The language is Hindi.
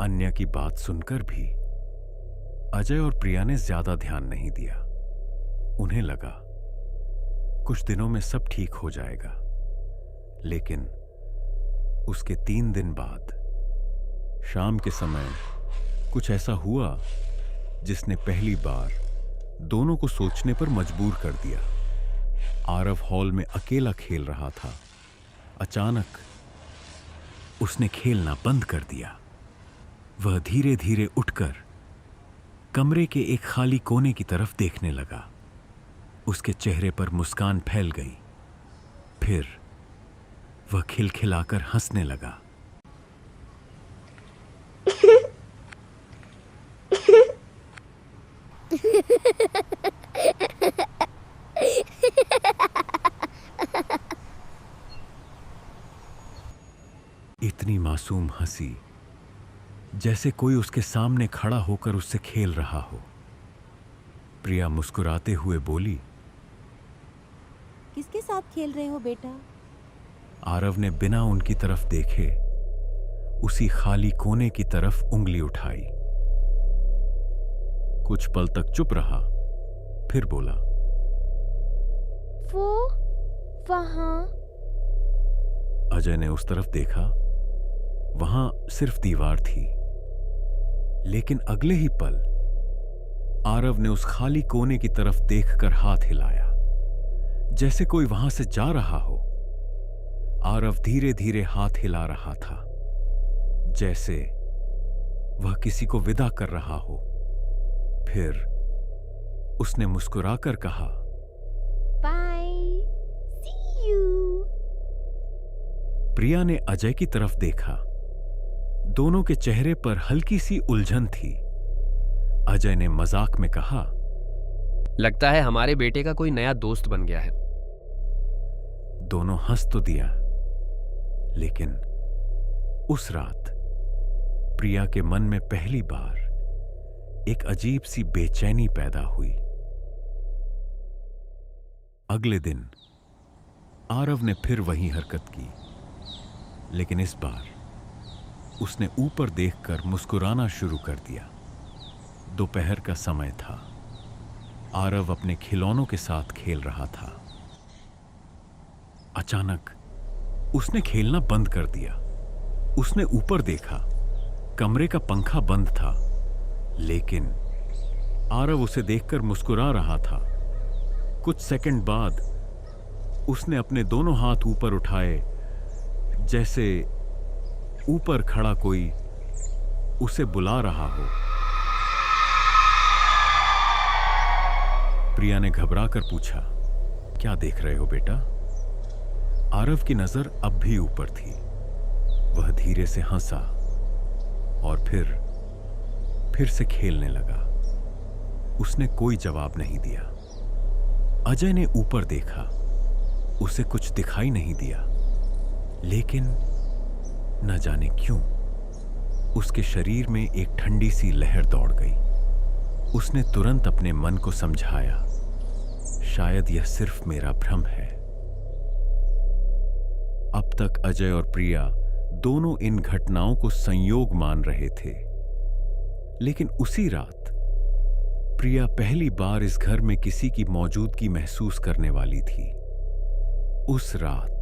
अन्य की बात सुनकर भी अजय और प्रिया ने ज्यादा ध्यान नहीं दिया। उन्हें लगा कुछ दिनों में सब ठीक हो जाएगा, लेकिन उसके 3 दिन बाद शाम के समय कुछ ऐसा हुआ जिसने पहली बार दोनों को सोचने पर मजबूर कर दिया। आरव हॉल में अकेला खेल रहा था। अचानक उसने खेलना बंद कर दिया। वह धीरे धीरे उठकर कमरे के एक खाली कोने की तरफ देखने लगा। उसके चेहरे पर मुस्कान फैल गई। फिर वह खिलखिलाकर हंसने लगा। इतनी मासूम हंसी जैसे कोई उसके सामने खड़ा होकर उससे खेल रहा हो। प्रिया मुस्कुराते हुए बोली, किसके साथ खेल रहे हो बेटा? आरव ने बिना उनकी तरफ देखे उसी खाली कोने की तरफ उंगली उठाई। कुछ पल तक चुप रहा, फिर बोला, वो वहां। अजय ने उस तरफ देखा। वहां सिर्फ दीवार थी, लेकिन अगले ही पल आरव ने उस खाली कोने की तरफ देखकर हाथ हिलाया, जैसे कोई वहां से जा रहा हो। आरव धीरे धीरे हाथ हिला रहा था, जैसे वह किसी को विदा कर रहा हो। फिर उसने मुस्कुराकर कहा, बाय, सी यू। प्रिया ने अजय की तरफ देखा। दोनों के चेहरे पर हल्की सी उलझन थी। अजय ने मजाक में कहा, लगता है हमारे बेटे का कोई नया दोस्त बन गया है। दोनों हंस तो दिया, लेकिन उस रात प्रिया के मन में पहली बार एक अजीब सी बेचैनी पैदा हुई। अगले दिन आरव ने फिर वही हरकत की, लेकिन इस बार उसने ऊपर देखकर मुस्कुराना शुरू कर दिया। दोपहर का समय था। आरव अपने खिलौनों के साथ खेल रहा था। अचानक उसने खेलना बंद कर दिया। उसने ऊपर देखा। कमरे का पंखा बंद था, लेकिन आरव उसे देखकर मुस्कुरा रहा था। कुछ सेकंड बाद उसने अपने दोनों हाथ ऊपर उठाए, जैसे ऊपर खड़ा कोई उसे बुला रहा हो। प्रिया ने घबराकर पूछा, क्या देख रहे हो बेटा? आरव की नजर अब भी ऊपर थी। वह धीरे से हंसा और फिर से खेलने लगा। उसने कोई जवाब नहीं दिया। अजय ने ऊपर देखा। उसे कुछ दिखाई नहीं दिया, लेकिन न जाने क्यों उसके शरीर में एक ठंडी सी लहर दौड़ गई। उसने तुरंत अपने मन को समझाया, शायद यह सिर्फ मेरा भ्रम है। अब तक अजय और प्रिया दोनों इन घटनाओं को संयोग मान रहे थे, लेकिन उसी रात प्रिया पहली बार इस घर में किसी की मौजूदगी महसूस करने वाली थी। उस रात